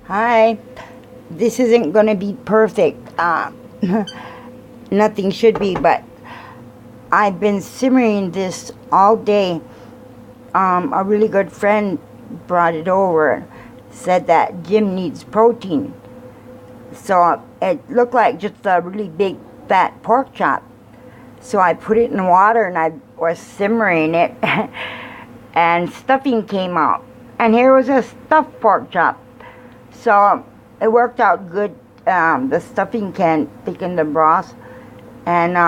Hi. This isn't going to be perfect. Nothing should be, but I've been simmering this all day. A really good friend brought it over, said that Jim needs protein. So it looked like just a really big fat pork chop. So I put it in water and I was simmering it, and stuffing came out. And here was a stuffed pork chop. So it worked out good. The stuffing can thicken the broth, and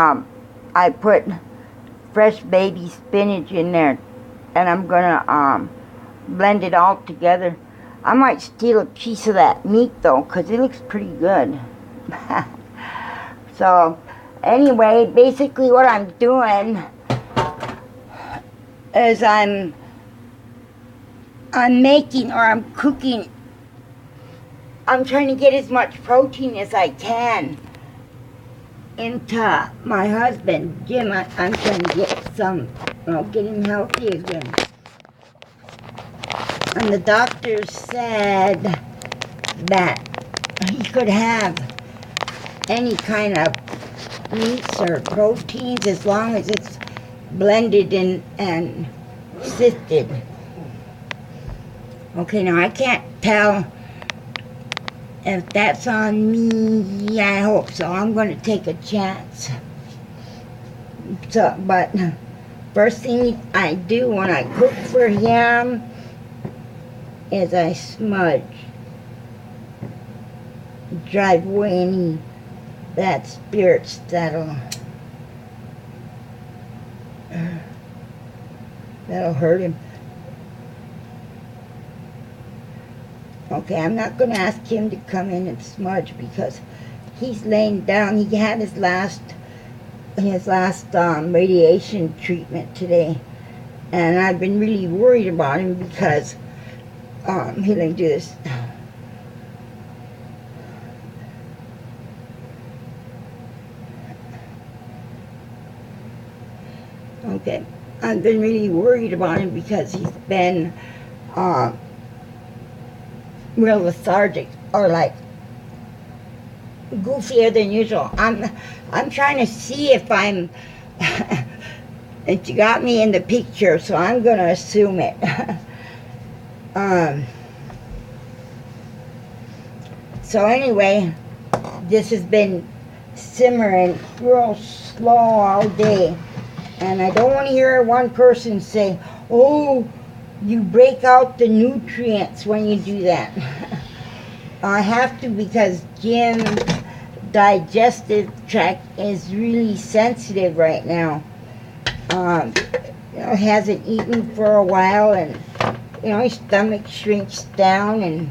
I put fresh baby spinach in there, and I'm gonna blend it all together. I might steal a piece of that meat though, 'cause it looks pretty good. So anyway, basically what I'm doing is I'm making, or I'm cooking. I'm trying to get as much protein as I can into my husband, Jim. I'm trying to get some, get him healthy again. And the doctor said that he could have any kind of meats or proteins as long as it's blended in and sifted. Okay, now I can't tell if that's on me. I hope so. I'm going to take a chance. So, but first thing I do when I cook for him is I smudge. Drive away any bad spirits that'll hurt him. Okay, I'm not going to ask him to come in and smudge because he's laying down. He had his last radiation treatment today, and I've been really worried about him because he didn't do this. Okay, I've been really worried about him because he's been real lethargic, or like goofier than usual. I'm trying to see if I'm it got me in the picture, so I'm gonna assume it. So anyway, this has been simmering real slow all day, and I don't want to hear one person say, "Oh, you break out the nutrients when you do that." I have to, because Jim's digestive tract is really sensitive right now. Hasn't eaten for a while, and his stomach shrinks down, and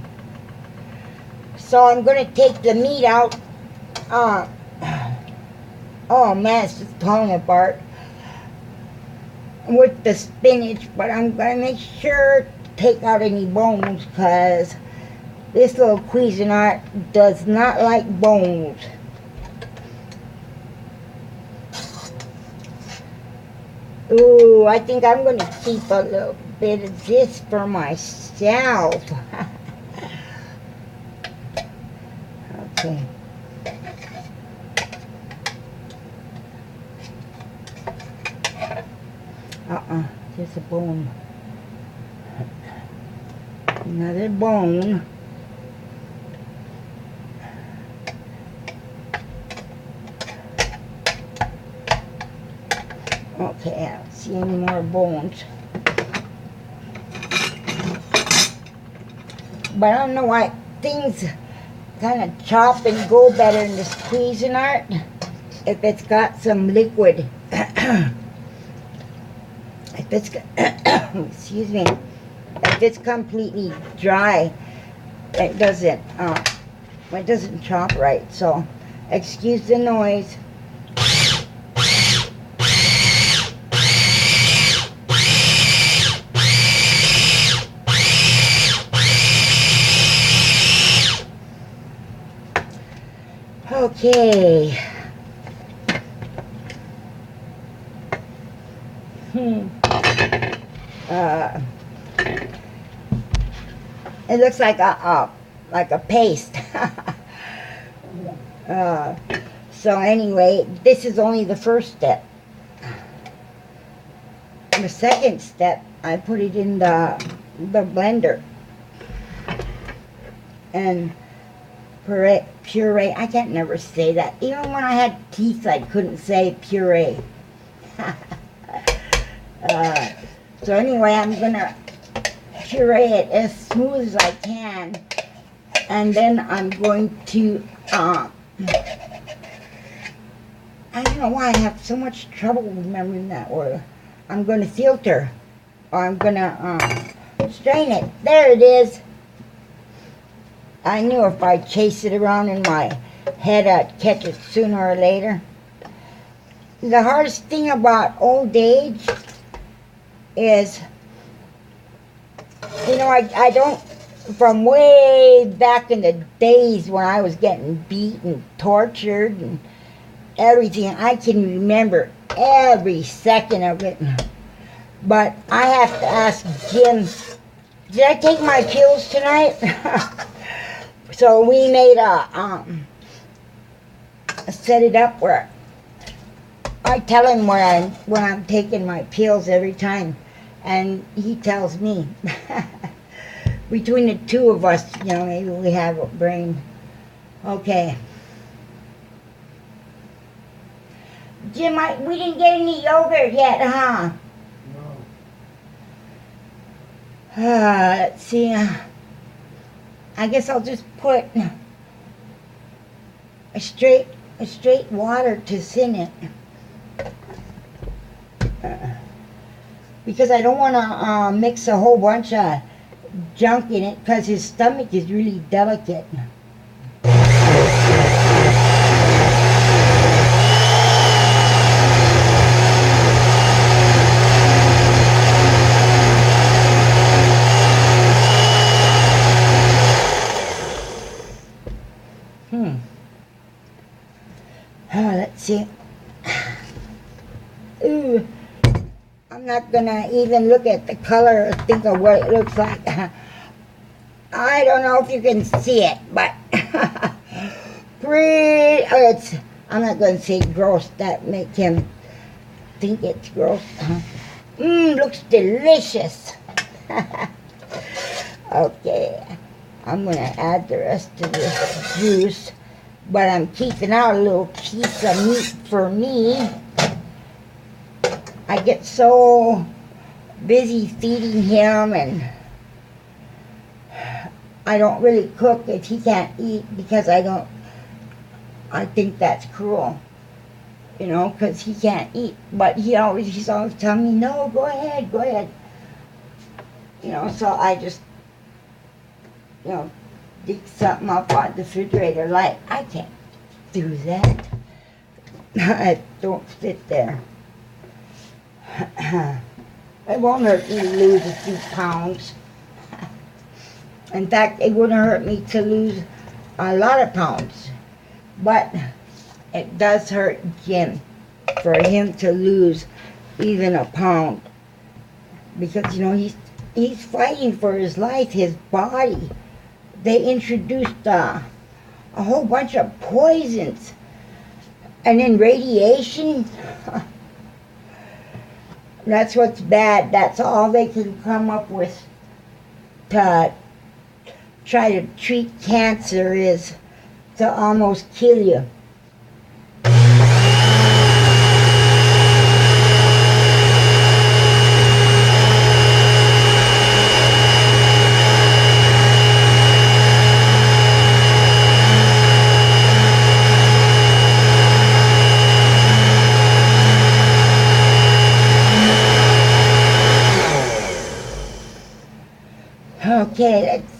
so I'm going to take the meat out. Oh man, it's just falling apart with the spinach, but I'm going to make sure to take out any bones, because this little Cuisinart does not like bones. Ooh, I think I'm going to keep a little bit of this for myself. Okay. Just a bone. Another bone. Okay, I don't see any more bones. But I don't know why things kind of chop and go better in this Cuisinart if it's got some liquid. If it's excuse me, if it's completely dry, it doesn't chop right. So excuse the noise. Okay. It looks like like a paste. So anyway, this is only the first step. The second step, I put it in the blender and puree. I can't never say that. Even when I had teeth, I couldn't say puree. So anyway, I'm gonna puree it as smooth as I can, and then I'm going to I don't know why I have so much trouble remembering that word. I'm going to filter, or I'm going to strain it. There it is. I knew if I chased it around in my head, I'd catch it sooner or later. The hardest thing about old age is, you know, I don't, from way back in the days when I was getting beat and tortured and everything, I can remember every second of it. But I have to ask Jim, did I take my pills tonight? So we made set it up where I tell him when I'm taking my pills every time, and he tells me. Between the two of us, you know, maybe we have a brain. Okay. Jim, we didn't get any yogurt yet, huh? No. Let's see. I guess I'll just put a straight water to thin it. Because I don't want to mix a whole bunch of junk in it, because his stomach is really delicate. Let's see. Ooh. I'm not gonna even look at the color or think of what it looks like. I don't know if you can see it, but pretty. I'm not gonna say gross. That makes him think it's gross. Looks delicious. Okay, I'm gonna add the rest of this juice, but I'm keeping out a little piece of meat for me. I get so busy feeding him, and I don't really cook if he can't eat, because I think that's cruel, you know, because he can't eat. But he's always telling me, no, go ahead. You know, so I just, you know, dig something up on the refrigerator like, I can't do that. I don't fit there. It won't hurt me to lose a few pounds. In fact, it wouldn't hurt me to lose a lot of pounds. But it does hurt Jim for him to lose even a pound. Because, you know, he's fighting for his life, his body. They introduced a whole bunch of poisons. And then radiation. That's what's bad. That's all they can come up with to try to treat cancer, is to almost kill you. Okay, let's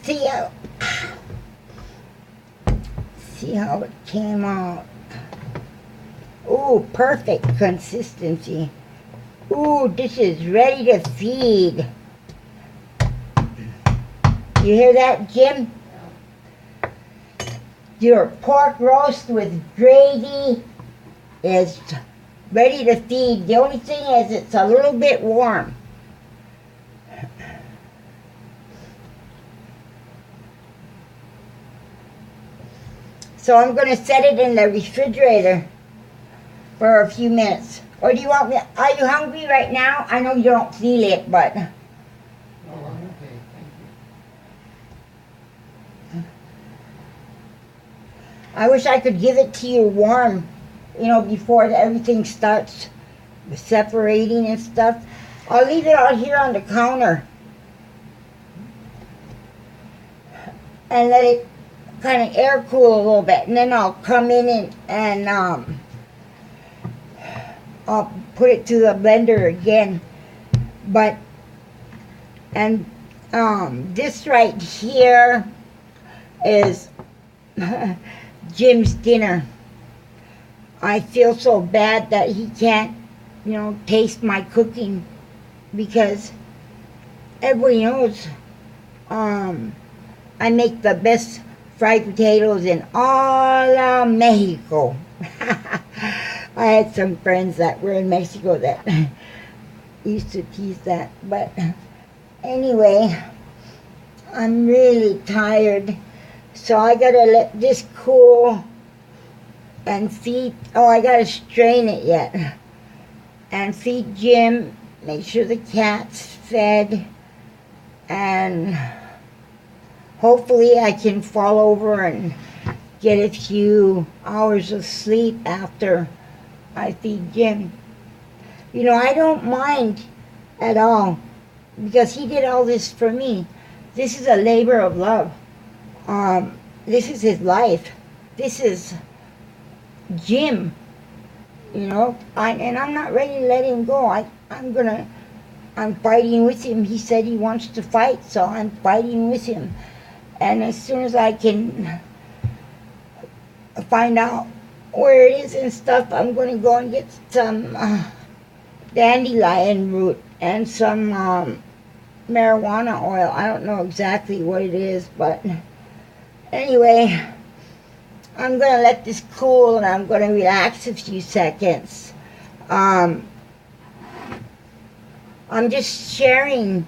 see how it came out. Ooh, perfect consistency. Ooh, this is ready to feed. You hear that, Jim? Your pork roast with gravy is ready to feed. The only thing is it's a little bit warm. So I'm going to set it in the refrigerator for a few minutes. Or do you want me, are you hungry right now? I know you don't feel it, but. No, I'm okay, thank you. I wish I could give it to you warm, before everything starts separating and stuff. I'll leave it out here on the counter and let it kind of air cool a little bit, and then I'll come in and I'll put it to the blender again. But this right here is Jim's dinner. I feel so bad that he can't, taste my cooking, because everybody knows I make the best fried potatoes in all Mexico. I had some friends that were in Mexico that used to tease that. But anyway, I'm really tired. So I gotta let this cool and feed, I gotta strain it yet. And feed Jim, make sure the cat's fed, and hopefully I can fall over and get a few hours of sleep after I feed Jim. I don't mind at all, because he did all this for me. This is a labor of love. This is his life. This is Jim. And I'm not ready to let him go. I'm fighting with him. He said he wants to fight, so I'm fighting with him. And as soon as I can find out where it is and stuff, I'm going to go and get some dandelion root and some marijuana oil. I don't know exactly what it is, but anyway, I'm going to let this cool and I'm going to relax a few seconds. I'm just sharing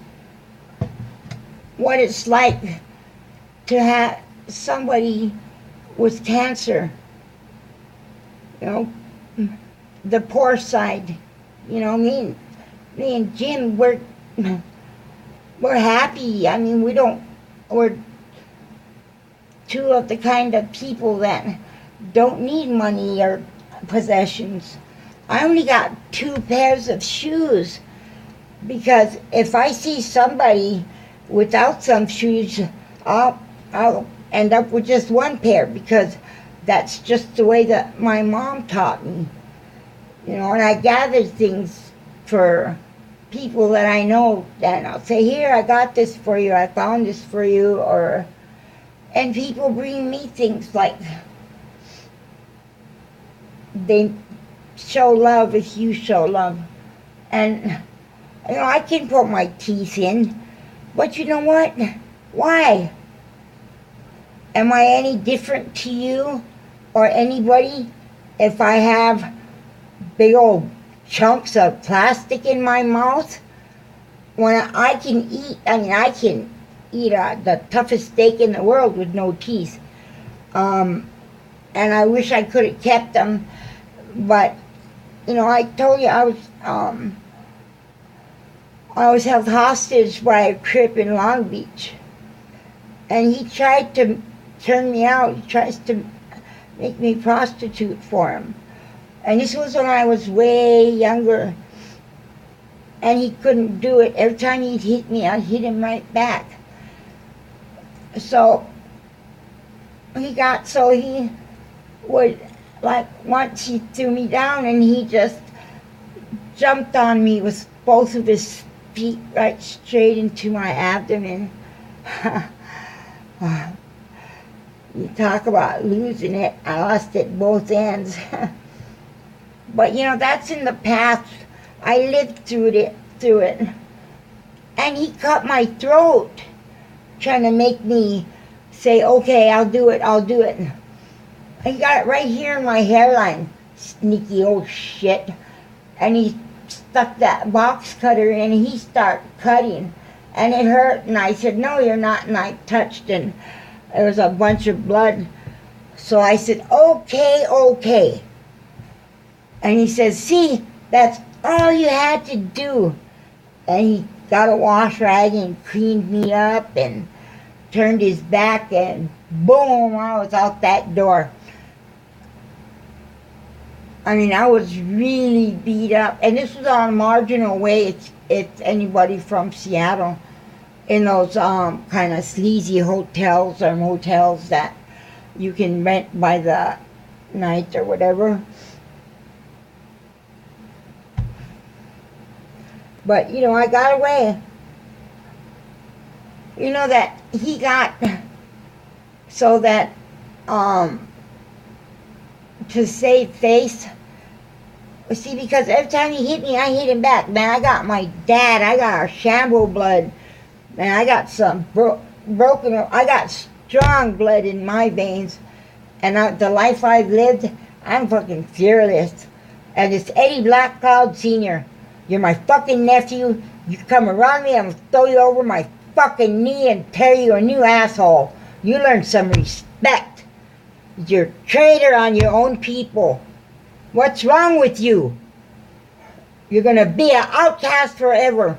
what it's like to have somebody with cancer. The poor side. Me and Jim, we're happy. I mean, we're two of the kind of people that don't need money or possessions. I only got 2 pairs of shoes, because if I see somebody without some shoes, I'll end up with just 1 pair, because that's just the way that my mom taught me. And I gather things for people that I know, and I'll say, here, I got this for you, I found this for you, and people bring me things like, they show love if you show love. And, I can put my teeth in, but you know what? Why? Am I any different to you or anybody if I have big old chunks of plastic in my mouth? When I can eat, I can eat the toughest steak in the world with no teeth. And I wish I could have kept them, but, I told you I was held hostage by a Crip in Long Beach. And he tried to turn me out. He tries to make me prostitute for him. And this was when I was way younger. And he couldn't do it. Every time he'd hit me, I'd hit him right back. So he would, once he threw me down, and he just jumped on me with both of his feet right straight into my abdomen. You talk about losing it. I lost it both ends. But that's in the past. I lived through it. And he cut my throat, trying to make me say, okay, I'll do it. He got it right here in my hairline. Sneaky old shit. And he stuck that box cutter in, and he started cutting. And it hurt, and I said, no, you're not. And I touched, and there was a bunch of blood So I said, okay, okay. And he says, see, that's all you had to do. And he got a wash rag and cleaned me up and turned his back, and boom, I was out that door. I mean, I was really beat up. And this was on Marginal Way. It's anybody from Seattle in those kind of sleazy hotels or motels that you can rent by the night or whatever. But, you know, I got away. You know that he got so that to save face. See, because every time he hit me, I hit him back. Man, I got my dad. I got our Shambo blood. Man, I got some broken. I got strong blood in my veins. And the life I've lived, I'm fucking fearless. And it's Eddie Black Cloud Sr. You're my fucking nephew. You come around me, I'm gonna throw you over my fucking knee and tear you a new asshole. You learn some respect. You're a traitor on your own people. What's wrong with you? You're gonna be an outcast forever.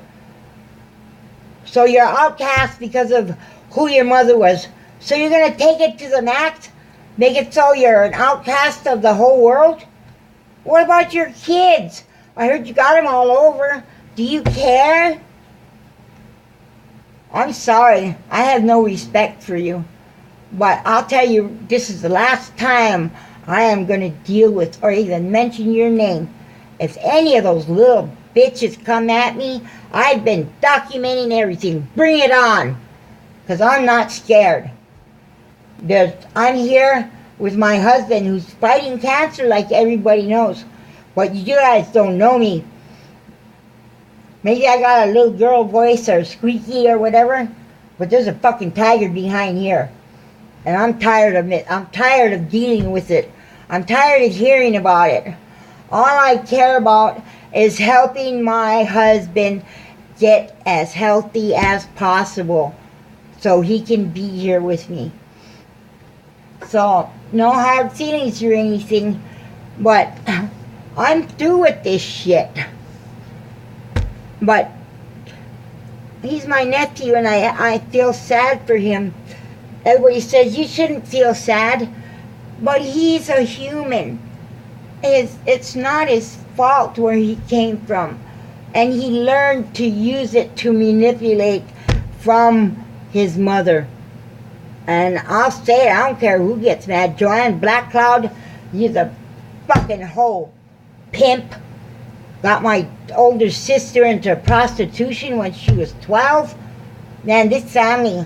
So you're an outcast because of who your mother was. So you're gonna take it to the max? Make it so you're an outcast of the whole world? What about your kids? I heard you got them all over. Do you care? I'm sorry. I have no respect for you. But I'll tell you, this is the last time I am going to deal with or even mention your name. If any of those little bitches come at me, I've been documenting everything. Bring it on. Because I'm not scared. I'm here with my husband who's fighting cancer like everybody knows. But you guys don't know me. Maybe I got a little girl voice or squeaky or whatever, but there's a fucking tiger behind here. And I'm tired of it. I'm tired of dealing with it. I'm tired of hearing about it. All I care about is helping my husband get as healthy as possible so he can be here with me. So, no hard feelings or anything, but I'm through with this shit. But he's my nephew and I feel sad for him. Everybody says you shouldn't feel sad, but he's a human. It's not his fault where he came from. And he learned to use it to manipulate from his mother. And I'll say it, I don't care who gets mad. Joanne Black Cloud, you're the fucking whole pimp. Got my older sister into prostitution when she was 12. Man, this family